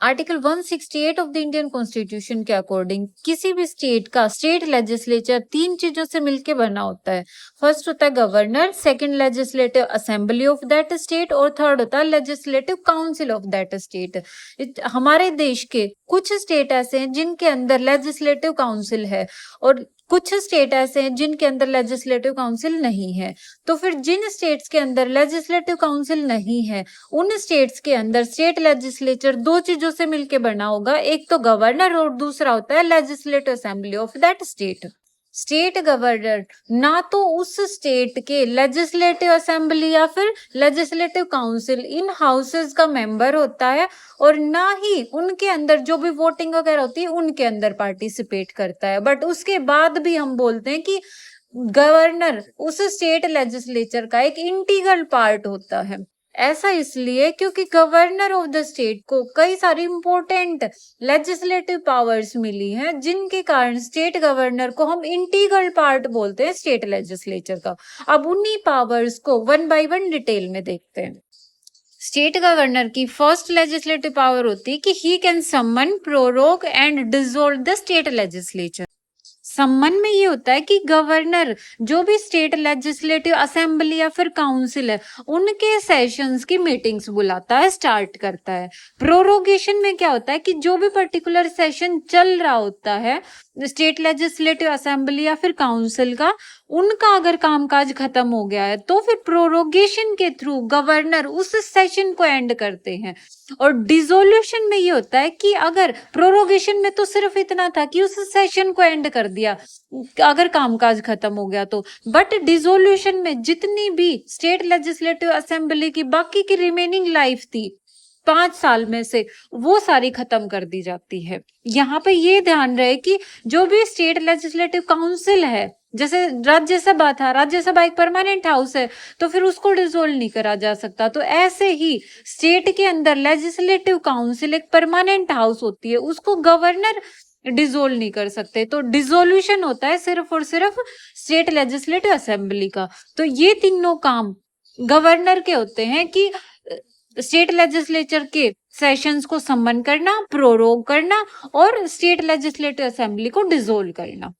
Article 168 of the Indian constitution के according किसी भी स्टेट का स्टेट लेजिस्लेचर 3 चीजों से मिलकर बना होता है। फर्स्ट होता है governor, second legislative assembly of that state और थर्ड होता है legislative council of that state. हमारे देश के कुछ स्टेट ऐसे हैं जिनके अंदर लेजिस्लेटिव काउंसिल है और कुछ स्टेट ऐसे हैं जिनके अंदर लेजिस्लेटिव काउंसिल नहीं है। तो फिर जिन स्टेट्स के अंदर लेजिस्लेटिव काउंसिल नहीं है उन स्टेट्स के अंदर स्टेट लेजिस्लेचर 2 चीजों से मिलके बना होगा, एक तो गवर्नर और दूसरा होता है legislative assembly of that state. State governor ना तो उस स्टेट के लेजिस्लेटिव असेंबली या फिर लेजिस्लेटिव काउंसिल इन हाउसेस का मेंबर होता है और ना ही उनके अंदर जो भी वोटिंग वगैरह होती है उनके अंदर पार्टिसिपेट करता है। बट उसके बाद भी हम बोलते हैं कि गवर्नर उस स्टेट लेजिस्लेचर का एक इंटीग्रल पार्ट होता है। ऐसा इसलिए क्योंकि गवर्नर ऑफ द स्टेट को कई सारी इंपॉर्टेंट लेजिस्लेटिव पावर्स मिली हैं जिनके कारण स्टेट गवर्नर को हम इंटीग्रल पार्ट बोलते हैं स्टेट लेजिस्लेचर का। अब उन्हीं पावर्स को वन बाय वन डिटेल में देखते हैं। स्टेट गवर्नर की फर्स्ट लेजिस्लेटिव पावर होती है कि he can summon, prorogue and dissolve the state legislature. Summon में ये होता है कि गवर्नर जो भी स्टेट लेजिस्लेटिव असेंबली या फिर काउंसिल है उनके सेशंस की मीटिंग्स बुलाता है, स्टार्ट करता है। प्रोरोगेशन में क्या होता है कि जो भी पर्टिकुलर सेशन चल रहा होता है स्टेट लेजिस्लेटिव असेंबली या फिर काउंसिल का, उनका अगर कामकाज खत्म हो गया है तो फिर प्रोरोगेशन के थ्रू गवर्नर उस सेशन को एंड करते हैं। और डिसोल्यूशन में ये होता है कि अगर प्रोरोगेशन में तो सिर्फ इतना था कि उस सेशन को एंड कर दिया अगर कामकाज खत्म हो गया तो, बट डिसोल्यूशन में जितनी भी स्टेट लेजिस्लेटिव असेंबली की बाकी की रिमेनिंग लाइफ थी 5 साल में से वो सारी खत्म कर दी जाती है। यहाँ पे ये ध्यान रहे कि जो भी स्टेट लेजिस्लेटिव काउंसिल है, जैसे राज्यसभा था, राज्यसभा एक परमानेंट हाउस है तो फिर उसको डिसोल्व नहीं करा जा सकता, तो ऐसे ही स्टेट के अंदर लेजिस्लेटिव काउंसिल एक परमानेंट हाउस होती है, उसको गवर्नर डिसोल्व नहीं कर सकते। तो डिसोल्यूशन होता है सिर्फ और सिर्फ स्टेट लेजिस्लेटिव असेंबली का। तो ये तीनों काम गवर्नर के होते हैं कि स्टेट लेजिस्लेचर के सेशंस को सम्मन करना, प्रोरोग करना और स्टेट लेजिस्लेटिव असेंबली को डिसोल्व करना।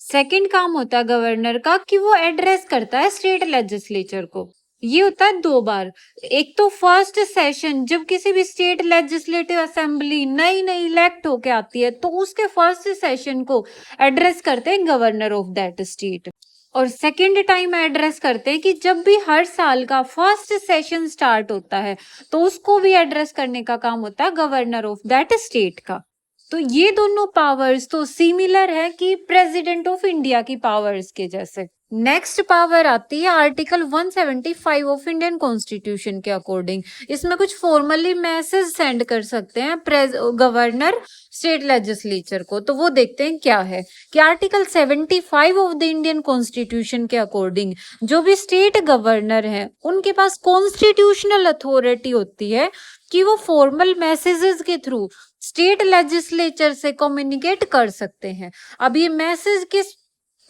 सेकंड काम होता है गवर्नर का कि वो एड्रेस करता है स्टेट लेजिस्लेचर को। ये होता है 2 बार। एक तो फर्स्ट सेशन जब किसी भी स्टेट लेजिस्लेटिव असेंबली नई इलेक्ट होके आती है तो उसके फर्स्ट सेशन को एड्रेस करते हैं गवर्नर ऑफ दैट स्टेट। और सेकेंड टाइम एड्रेस करते हैं कि जब भी हर साल का फर्स्ट सेशन स्टार्ट होता है तो उसको भी एड्रेस करने का काम होता है गवर्नर ऑफ दैट स्टेट का। तो ये दोनों पावर्स तो सिमिलर है कि प्रेसिडेंट ऑफ इंडिया की पावर्स के जैसे। नेक्स्ट पावर आती है आर्टिकल 175 ऑफ इंडियन कॉन्स्टिट्यूशन के अकॉर्डिंग। इसमें कुछ फॉर्मली मैसेज सेंड कर सकते हैं गवर्नर स्टेट लेजिस्लेचर को, तो वो देखते हैं क्या है कि article 75 of the Indian constitution के अकॉर्डिंग जो भी स्टेट गवर्नर है उनके पास कॉन्स्टिट्यूशनल अथॉरिटी होती है कि वो फॉर्मल मैसेजेस के थ्रू स्टेट लेजिस्लेचर से कम्युनिकेट कर सकते हैं। अब ये मैसेज किस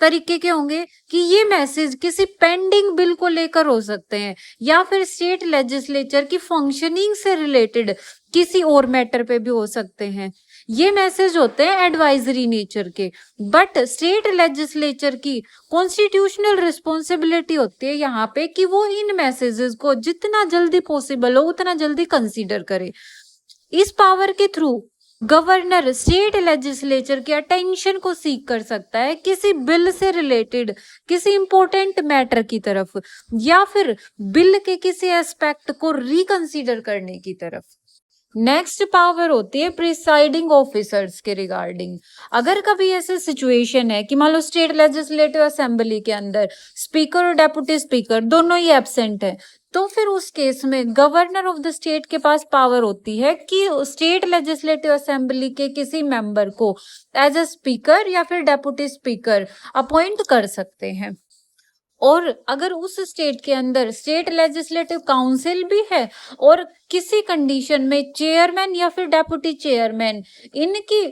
तरीके के होंगे कि ये मैसेज किसी पेंडिंग बिल को लेकर हो सकते हैं या फिर स्टेट लेजिस्लेचर की फंक्शनिंग से रिलेटेड किसी और मैटर पे भी हो सकते हैं। ये मैसेज होते हैं एडवाइजरी नेचर के, बट स्टेट लेजिस्लेचर की कॉन्स्टिट्यूशनल रिस्पॉन्सिबिलिटी होती है यहाँ पे कि वो इन मैसेजेस को जितना जल्दी पॉसिबल हो उतना जल्दी कंसीडर करे। इस पावर के थ्रू गवर्नर स्टेट लेजिस्लेचर के अटेंशन को सीख कर सकता है किसी बिल से रिलेटेड किसी इंपॉर्टेंट मैटर की तरफ या फिर बिल के किसी एस्पेक्ट को रिकंसीडर करने की तरफ। नेक्स्ट पावर होती है प्रिसाइडिंग ऑफिसर्स के रिगार्डिंग। अगर कभी ऐसे सिचुएशन है कि मान लो स्टेट लेजिस्लेटिव असेंबली के अंदर स्पीकर और डेप्यूटी स्पीकर दोनों ही एब्सेंट है तो फिर उस केस में गवर्नर ऑफ द स्टेट के पास पावर होती है कि स्टेट लेजिस्लेटिव असेंबली के किसी मेंबर को एज अ स्पीकर या फिर डेप्यूटी स्पीकर अपॉइंट कर सकते हैं। और अगर उस स्टेट के अंदर स्टेट लेजिस्लेटिव काउंसिल भी है और किसी कंडीशन में चेयरमैन या फिर डेप्यूटी चेयरमैन इनकी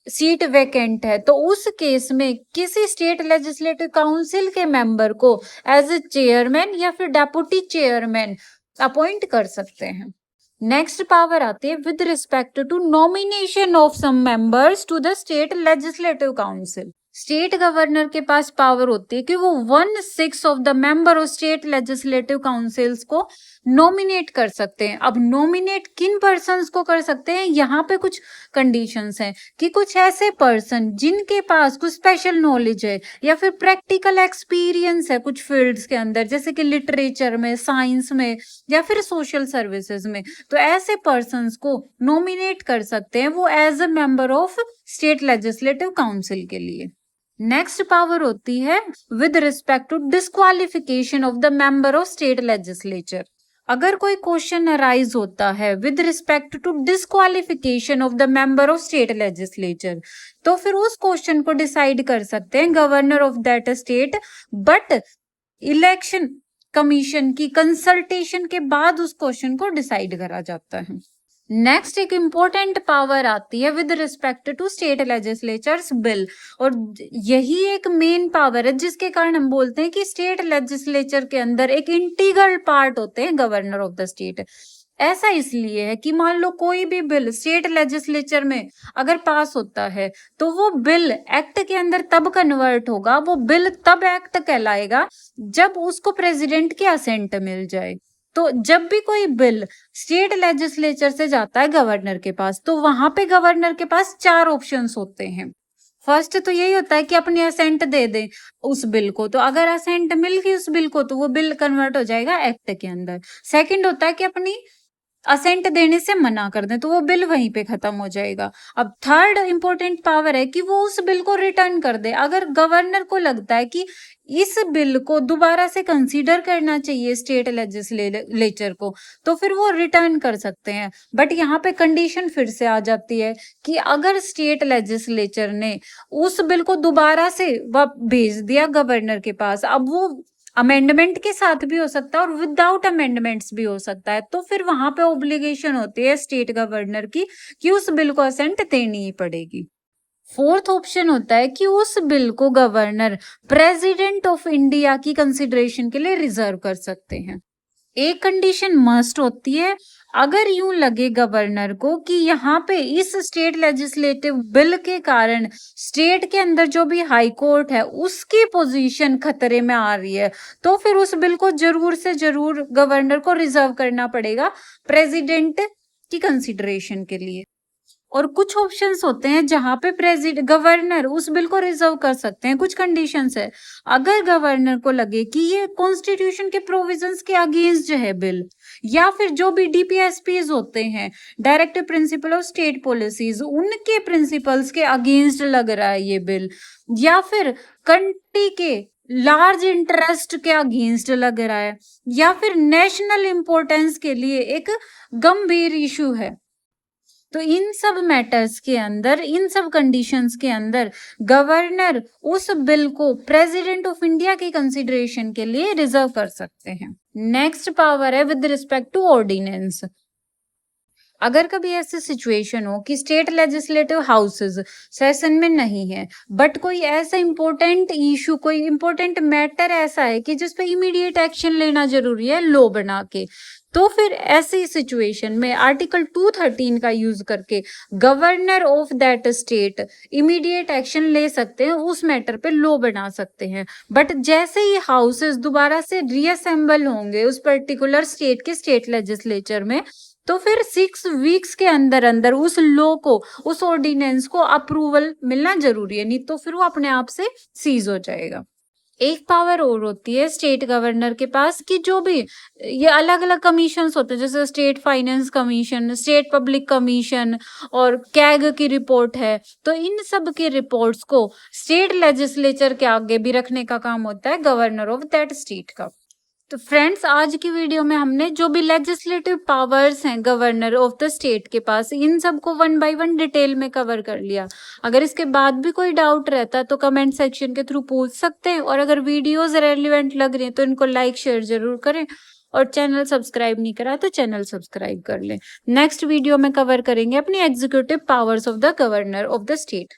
सीट वैकेंट है तो उस केस में किसी स्टेट लेजिस्लेटिव काउंसिल के मेंबर को एज ए चेयरमैन या फिर डेप्यूटी चेयरमैन अपॉइंट कर सकते हैं। नेक्स्ट पावर आती है with respect to nomination of some members to the state legislative council. State governor के पास पावर होती है कि वो 1/6 of the member of state legislative councils को नॉमिनेट कर सकते हैं। अब नॉमिनेट किन पर्सन्स को कर सकते हैं, यहाँ पे कुछ कंडीशंस हैं कि कुछ ऐसे पर्सन जिनके पास कुछ स्पेशल नॉलेज है या फिर प्रैक्टिकल एक्सपीरियंस है कुछ फील्ड्स के अंदर, जैसे कि लिटरेचर में, साइंस में या फिर सोशल सर्विसेज में, तो ऐसे पर्सन्स को नॉमिनेट कर सकते हैं वो as a member of state legislative council के लिए। नेक्स्ट पावर होती है with respect to disqualification of the member of state legislature. अगर कोई क्वेश्चन अराइज होता है with respect to disqualification of the member of state legislature, तो फिर उस क्वेश्चन को डिसाइड कर सकते हैं governor of that state, but election commission की कंसल्टेशन के बाद उस क्वेश्चन को डिसाइड करा जाता है। नेक्स्ट एक इम्पोर्टेंट पावर आती है with respect to state legislature's bill, और यही एक मेन पावर है जिसके कारण हम बोलते हैं कि स्टेट लेजिस्लेचर के अंदर एक इंटीग्रल पार्ट होते हैं गवर्नर ऑफ द स्टेट। ऐसा इसलिए है कि मान लो कोई भी बिल स्टेट लेजिस्लेचर में अगर पास होता है तो वो बिल एक्ट के अंदर तब कन्वर्ट होगा, वो बिल तब एक्ट कहलाएगा जब उसको प्रेसिडेंट की असेंट मिल जाए। तो जब भी कोई बिल स्टेट लेजिस्लेचर से जाता है गवर्नर के पास, तो वहां पे गवर्नर के पास 4 ऑप्शंस होते हैं। फर्स्ट तो यही होता है कि अपनी असेंट दे दे उस बिल को, तो अगर असेंट मिल गई उस बिल को तो वो बिल कन्वर्ट हो जाएगा एक्ट के अंदर। सेकंड होता है कि अपनी असेंट देने से मना कर दें तो वो बिल वहीं पे खत्म हो जाएगा। अब थर्ड इंपॉर्टेंट पावर है कि वो उस बिल को रिटर्न कर दे। अगर गवर्नर को लगता है कि इस बिल को दोबारा से कंसीडर करना चाहिए स्टेट लेजिस्लेचर को, तो फिर वो रिटर्न कर सकते हैं। बट यहाँ पे कंडीशन फिर से आ जाती है कि अगर स्टेट लेजिस्लेचर ने उस बिल को दोबारा से भेज दिया गवर्नर के पास, अब वो अमेंडमेंट के साथ भी हो सकता है और विदाउट अमेंडमेंट्स भी हो सकता है, तो फिर वहां पे ऑब्लिगेशन होती है स्टेट गवर्नर की कि उस बिल को असेंट देनी ही पड़ेगी। फोर्थ ऑप्शन होता है कि उस बिल को गवर्नर प्रेसिडेंट ऑफ इंडिया की कंसिडरेशन के लिए रिजर्व कर सकते हैं। एक कंडीशन मस्ट होती है, अगर यूं लगे गवर्नर को कि यहाँ पे इस स्टेट लेजिस्लेटिव बिल के कारण स्टेट के अंदर जो भी हाई कोर्ट है उसकी पोजीशन खतरे में आ रही है, तो फिर उस बिल को जरूर से जरूर गवर्नर को रिजर्व करना पड़ेगा प्रेसिडेंट की कंसिडरेशन के लिए। और कुछ ऑप्शंस होते हैं जहां पे प्रेसिडेंट गवर्नर उस बिल को रिजर्व कर सकते हैं। कुछ कंडीशंस है, अगर गवर्नर को लगे कि ये कॉन्स्टिट्यूशन के प्रोविजंस के अगेंस्ट है बिल, या फिर जो भी डीपीएसपीज होते हैं directive principle of state policies, उनके प्रिंसिपल्स के अगेंस्ट लग रहा है ये बिल, या फिर कंट्री के लार्ज इंटरेस्ट के अगेंस्ट लग रहा है, या फिर नेशनल इंपॉर्टेंस के लिए एक गंभीर इशू है, तो इन सब मैटर्स के अंदर, इन सब कंडीशंस के अंदर गवर्नर उस बिल को प्रेसिडेंट ऑफ इंडिया की कंसिडरेशन के लिए रिजर्व कर सकते हैं। नेक्स्ट पावर है विद रिस्पेक्ट टू ऑर्डिनेंस। अगर कभी ऐसी सिचुएशन हो कि स्टेट लेजिस्लेटिव हाउसेस सेशन में नहीं है, बट कोई ऐसा इंपॉर्टेंट इशू, कोई इंपॉर्टेंट मैटर ऐसा है कि जिस पे इमीडिएट एक्शन लेना जरूरी है लॉ बना के, तो फिर ऐसी सिचुएशन में आर्टिकल 213 का यूज करके governor of that state immediate action ले सकते हैं, उस मैटर पे लॉ बना सकते हैं। बट जैसे ही हाउसेस दोबारा से रीअसेंबल होंगे उस पर्टिकुलर स्टेट के स्टेट लेजिस्लेचर में, तो फिर 6 वीक्स के अंदर अंदर उस लॉ को, उस ऑर्डिनेंस को अप्रूवल मिलना जरूरी है, नहीं तो फिर वो अपने आप से सीज हो जाएगा। एक पावर और होती है स्टेट गवर्नर के पास कि जो भी ये अलग अलग कमीशंस होते हैं, जैसे state finance commission, state public commission और कैग की रिपोर्ट है, तो इन सब की रिपोर्ट्स को स्टेट लेजिस्लेचर के आगे भी रखने का काम होता है गवर्नर ऑफ दैट स्टेट का। तो फ्रेंड्स, आज की वीडियो में हमने जो भी लेजिस्लेटिव पावर्स हैं गवर्नर ऑफ द स्टेट के पास, इन सब को 1 बाय 1 डिटेल में कवर कर लिया। अगर इसके बाद भी कोई डाउट रहता है तो कमेंट सेक्शन के थ्रू पूछ सकते हैं, और अगर वीडियोस रेलिवेंट लग रही हैं तो इनको लाइक शेयर जरूर करें, और चैनल सब्सक्राइब नहीं करा तो चैनल सब्सक्राइब कर लें। नेक्स्ट वीडियो में कवर करेंगे अपनी executive powers of the governor of the state.